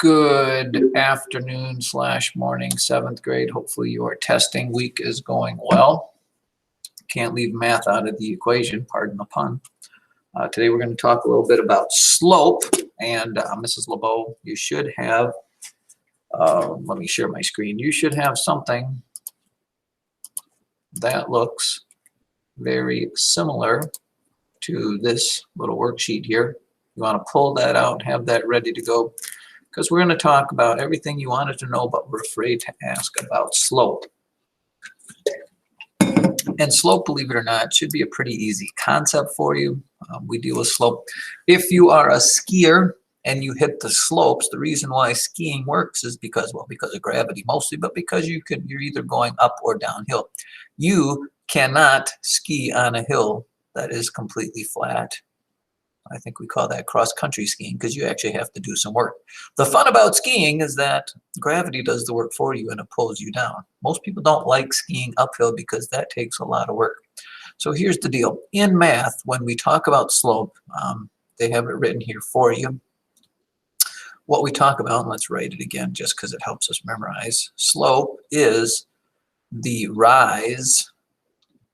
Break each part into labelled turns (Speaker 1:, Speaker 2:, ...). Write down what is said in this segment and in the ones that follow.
Speaker 1: Good afternoon / morning, 7th grade. Hopefully your testing week is going well. Can't leave math out of the equation, pardon the pun. Today we're going to talk a little bit about slope. And Mrs. LeBeau, you should have, let me share my screen. You should have something that looks very similar to this little worksheet here. You want to pull that out, have that ready to go, because we're going to talk about everything you wanted to know but were afraid to ask about slope. And slope, believe it or not, should be a pretty easy concept for you. We deal with slope. If you are a skier and you hit the slopes, the reason why skiing works is because, well, because of gravity mostly, but because you're either going up or downhill. You cannot ski on a hill that is completely flat. I think we call that cross-country skiing because you actually have to do some work. The fun about skiing is that gravity does the work for you and it pulls you down. Most people don't like skiing uphill because that takes a lot of work. So here's the deal. In math, when we talk about slope, they have it written here for you. What we talk about, and let's write it again just because it helps us memorize. Slope is the rise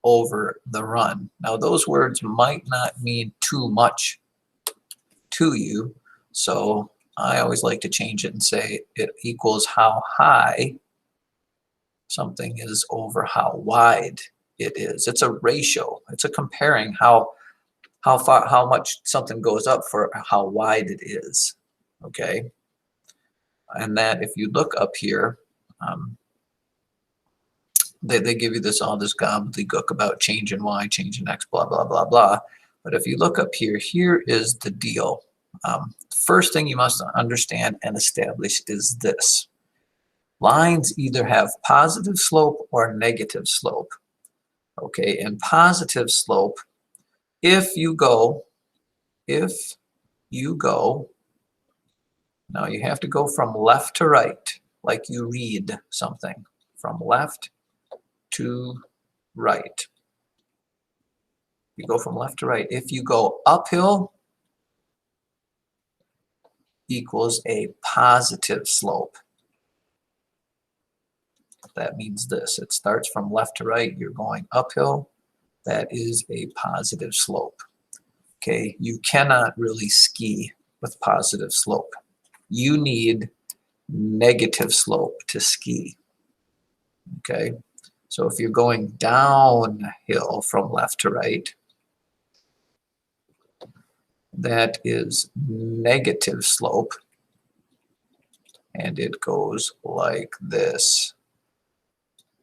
Speaker 1: over the run. Now those words might not mean too much to you, so I always like to change it and say it equals how high something is over how wide it is. It's a ratio. It's a comparing how much something goes up for how wide it is. Okay, and that if you look up here, they give you all this gobbledygook about change in y, change in x, blah, blah, blah, blah. But if you look up here, here is the deal. First thing you must understand and establish is this. Lines either have positive slope or negative slope. Okay, and positive slope, if you go, now you have to go from left to right, like you read something, from left to right. You go from left to right. If you go uphill, equals a positive slope. That means this. It starts from left to right. You're going uphill. That is a positive slope. Okay, you cannot really ski with positive slope. You need negative slope to ski. Okay, so if you're going downhill from left to right, that is negative slope, and it goes like this.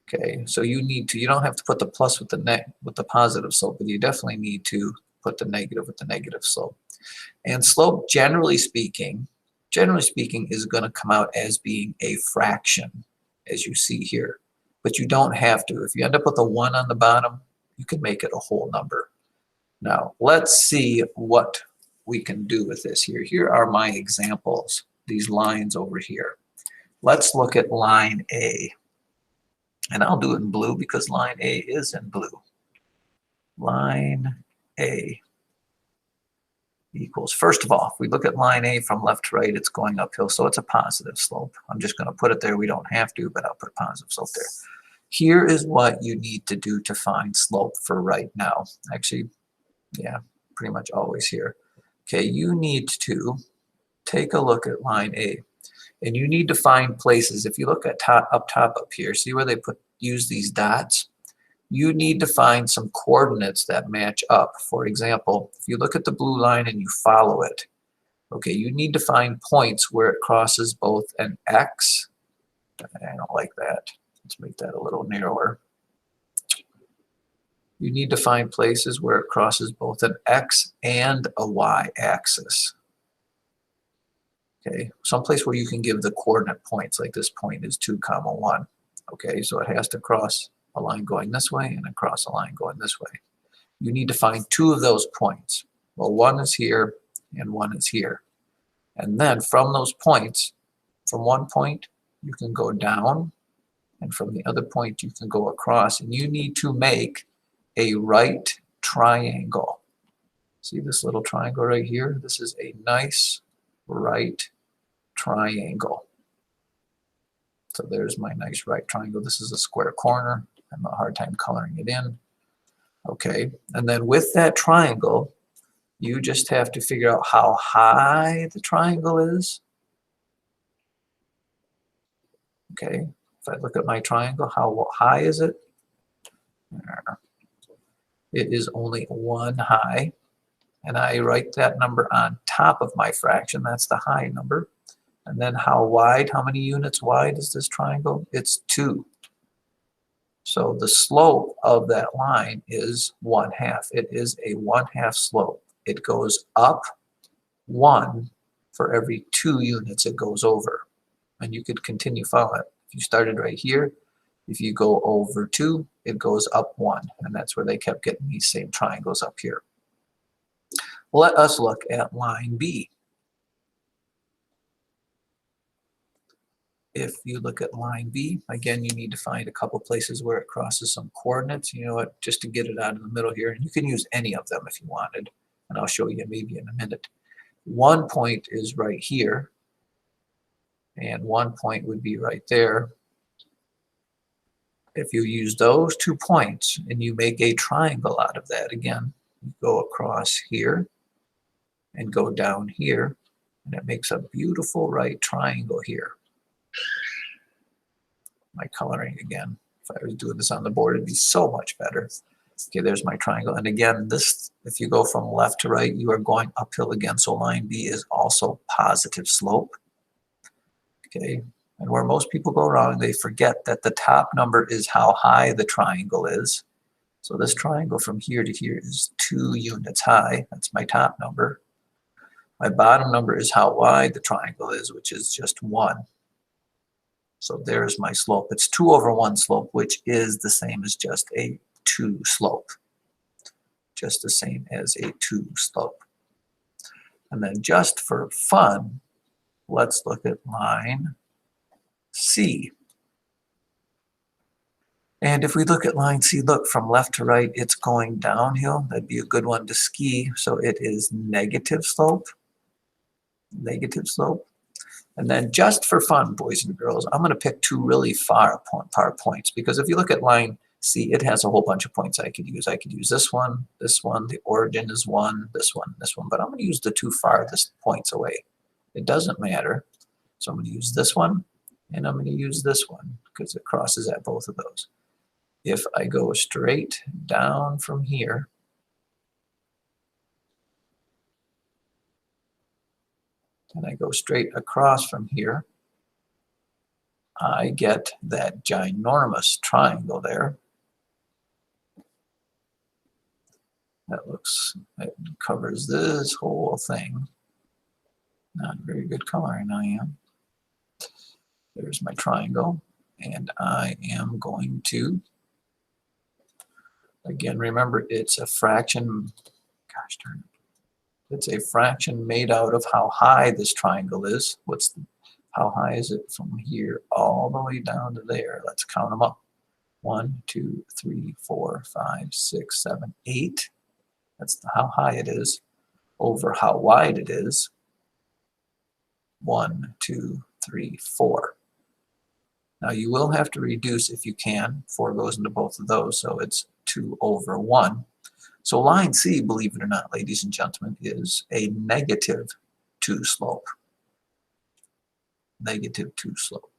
Speaker 1: Okay, so you don't have to put the plus with the positive slope, but you definitely need to put the negative with the negative slope. And slope, generally speaking, is going to come out as being a fraction, as you see here. But you don't have to. If you end up with a 1 on the bottom, you can make it a whole number. Now, let's see what we can do with this here. Here are my examples, these lines over here. Let's look at line A. And I'll do it in blue because line A is in blue. Line A equals, first of all, if we look at line A from left to right, it's going uphill, so it's a positive slope. I'm just going to put it there. We don't have to, but I'll put a positive slope there. Here is what you need to do to find slope for right now. Actually, yeah, pretty much always here. Okay, you need to take a look at line A. And you need to find places. If you look at up here, see where they use these dots? You need to find some coordinates that match up. For example, if you look at the blue line and you follow it, okay, you need to find points where it crosses both an X. I don't like that. Let's make that a little narrower. You need to find places where it crosses both an X and a Y axis. Okay, someplace where you can give the coordinate points, like this point is 2, 1. Okay, so it has to cross a line going this way and across a line going this way. You need to find 2 of those points. Well, 1 is here and 1 is here. And then from those points, from one point, you can go down, and from the other point, you can go across. And you need to make a right triangle. See this little triangle right here? This is a nice right triangle. So there's my nice right triangle. This is a square corner. I have a hard time coloring it in. Okay, and then with that triangle, you just have to figure out how high the triangle is. Okay, if I look at my triangle, how high is it? It is only 1 high, and I write that number on top of my fraction. That's the high number. And then how wide, how many units wide is this triangle? It's 2. So the slope of that line is 1/2. It is a 1/2 slope. It goes up 1 for every 2 units it goes over. And you could continue following it. If you started right here, if you go over 2, it goes up 1. And that's where they kept getting these same triangles up here. Let us look at line B. If you look at line B, again, you need to find a couple places where it crosses some coordinates. You know what, just to get it out of the middle here. And you can use any of them if you wanted. And I'll show you maybe in a minute. 1 point is right here. And 1 point would be right there. If you use those 2 points and you make a triangle out of that, again, you go across here and go down here, and it makes a beautiful right triangle here. My coloring again. If I was doing this on the board, it'd be so much better. Okay, there's my triangle. And again, this, if you go from left to right, you are going uphill again. So line B is also positive slope. Okay, and where most people go wrong, they forget that the top number is how high the triangle is. So this triangle from here to here is 2 units high. That's my top number. My bottom number is how wide the triangle is, which is just 1. So there's my slope. It's 2/1 slope, which is the same as just a 2 slope. Just the same as a 2 slope. And then just for fun, let's look at line C. And if we look at line C, look, from left to right, it's going downhill. That'd be a good one to ski. So it is negative slope. Negative slope. And then just for fun, boys and girls, I'm going to pick 2 really far points, because if you look at line C, it has a whole bunch of points I could use. I could use this one, the origin is 1, this one, but I'm going to use the 2 farthest points away. It doesn't matter. So I'm going to use this one, and I'm going to use this one, because it crosses at both of those. If I go straight down from here, and I go straight across from here, I get that ginormous triangle there. That covers this whole thing. Not very good coloring, I am. There's my triangle, and I am going to, again, remember, it's a fraction, gosh darn it. It's a fraction made out of how high this triangle is. How high is it from here all the way down to there? Let's count them up. 1, 2, 3, 4, 5, 6, 7, 8. That's how high it is over how wide it is. 1, 2, 3, 4. Now you will have to reduce if you can. 4 goes into both of those, so it's 2/1. So line C, believe it or not, ladies and gentlemen, is a negative 2 slope. Negative 2 slope.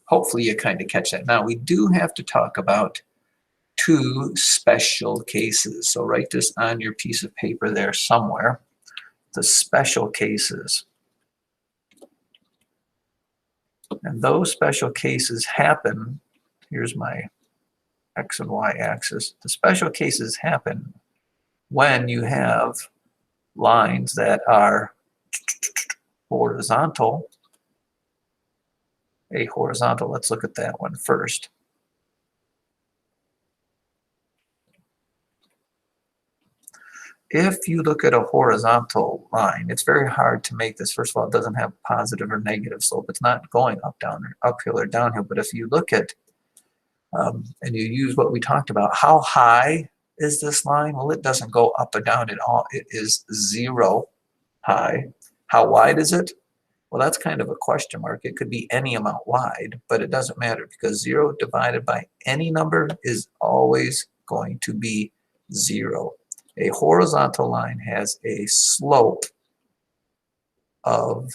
Speaker 1: Hopefully you kind of catch that. Now we do have to talk about 2 special cases. So write this on your piece of paper there somewhere. The special cases. And those special cases happen, here's my X and Y axis. The special cases happen when you have lines that are horizontal. A horizontal, let's look at that one first. If you look at a horizontal line, it's very hard to make this. First of all, it doesn't have positive or negative slope. It's not going up, down, or uphill or downhill. But if you look at and you use what we talked about, how high is this line? Well, it doesn't go up or down at all. It is 0 high. How wide is it? Well, that's kind of a question mark. It could be any amount wide, but it doesn't matter because 0 divided by any number is always going to be 0. A horizontal line has a slope of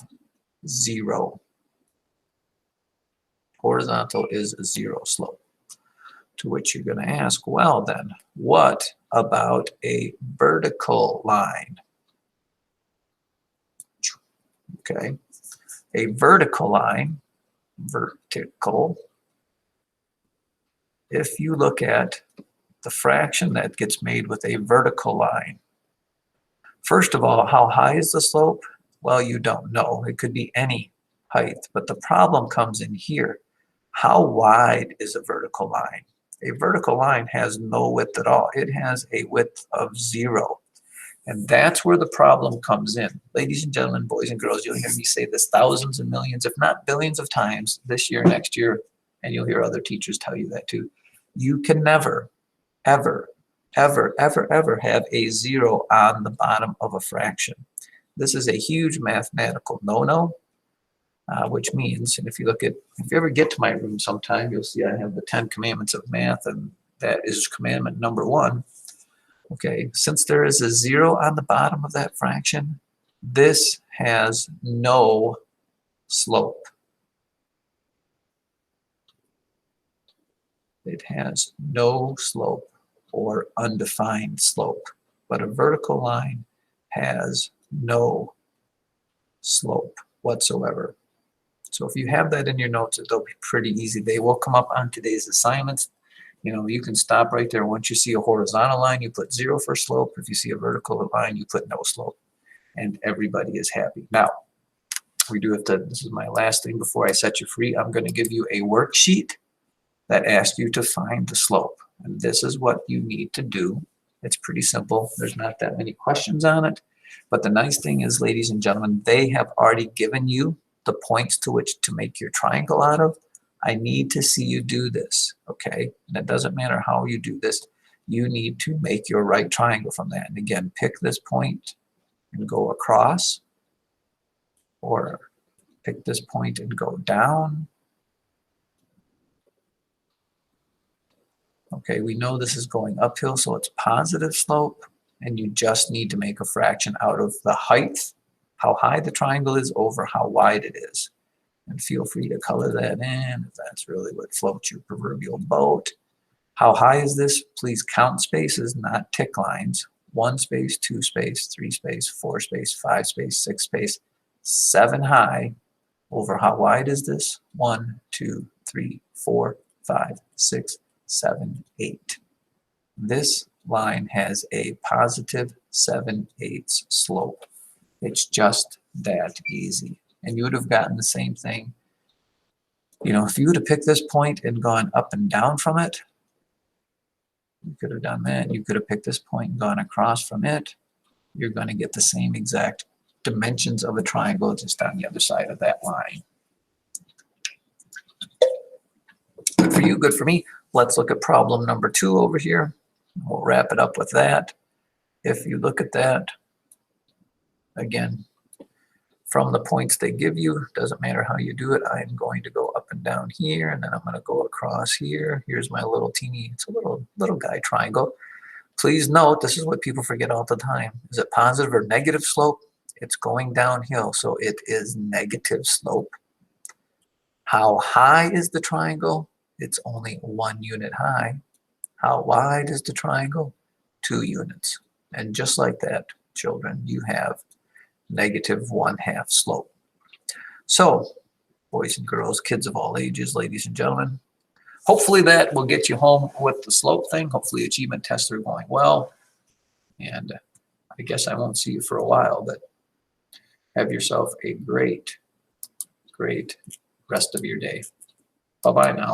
Speaker 1: 0. Horizontal is a 0 slope. To which you're going to ask, well then, what about a vertical line? Okay, a vertical line, vertical, if you look at the fraction that gets made with a vertical line, first of all, how high is the slope? Well, you don't know. It could be any height, but the problem comes in here. How wide is a vertical line? A vertical line has no width at all. It has a width of 0. And that's where the problem comes in. Ladies and gentlemen, boys and girls, you'll hear me say this thousands and millions, if not billions of times this year, next year, and you'll hear other teachers tell you that too. You can never, ever, ever, ever, ever have a 0 on the bottom of a fraction. This is a huge mathematical no-no, which means, and if you ever get to my room sometime, you'll see I have the 10 commandments of math, and that is commandment number 1. Okay, since there is a 0 on the bottom of that fraction, this has no slope. It has no slope or undefined slope, but a vertical line has no slope whatsoever. So if you have that in your notes, it'll be pretty easy. They will come up on today's assignments. You know, you can stop right there. Once you see a horizontal line, you put 0 for slope. If you see a vertical line, you put no slope. And everybody is happy. Now, we do have to, this is my last thing before I set you free. I'm going to give you a worksheet that asks you to find the slope. And this is what you need to do. It's pretty simple. There's not that many questions on it. But the nice thing is, ladies and gentlemen, they have already given you the points to which to make your triangle out of. I need to see you do this, okay? And it doesn't matter how you do this. You need to make your right triangle from that. And again, pick this point and go across, or pick this point and go down. Okay, we know this is going uphill, so it's positive slope, and you just need to make a fraction out of the height, how high the triangle is over how wide it is. And feel free to color that in if that's really what floats your proverbial boat. How high is this? Please count spaces, not tick lines. 1 space, 2 space, 3 space, 4 space, 5 space, 6 space, 7 high. Over how wide is this? 1, 2, 3, 4, 5, 6, 7, 8. This line has a positive 7/8 slope. It's just that easy. And you would have gotten the same thing. You know, if you would have picked this point and gone up and down from it, you could have done that. You could have picked this point and gone across from it. You're going to get the same exact dimensions of a triangle just on the other side of that line. Good for you, good for me. Let's look at problem number 2 over here. We'll wrap it up with that. If you look at that, again, from the points they give you, doesn't matter how you do it, I'm going to go up and down here, and then I'm going to go across here. Here's my little teeny, it's a little guy triangle. Please note, this is what people forget all the time. Is it positive or negative slope? It's going downhill, so it is negative slope. How high is the triangle? It's only 1 unit high. How wide is the triangle? 2 units. And just like that, children, you have negative 1/2 slope. So, boys and girls, kids of all ages, ladies and gentlemen, hopefully that will get you home with the slope thing. Hopefully achievement tests are going well. And I guess I won't see you for a while, but have yourself a great, great rest of your day. Bye-bye now.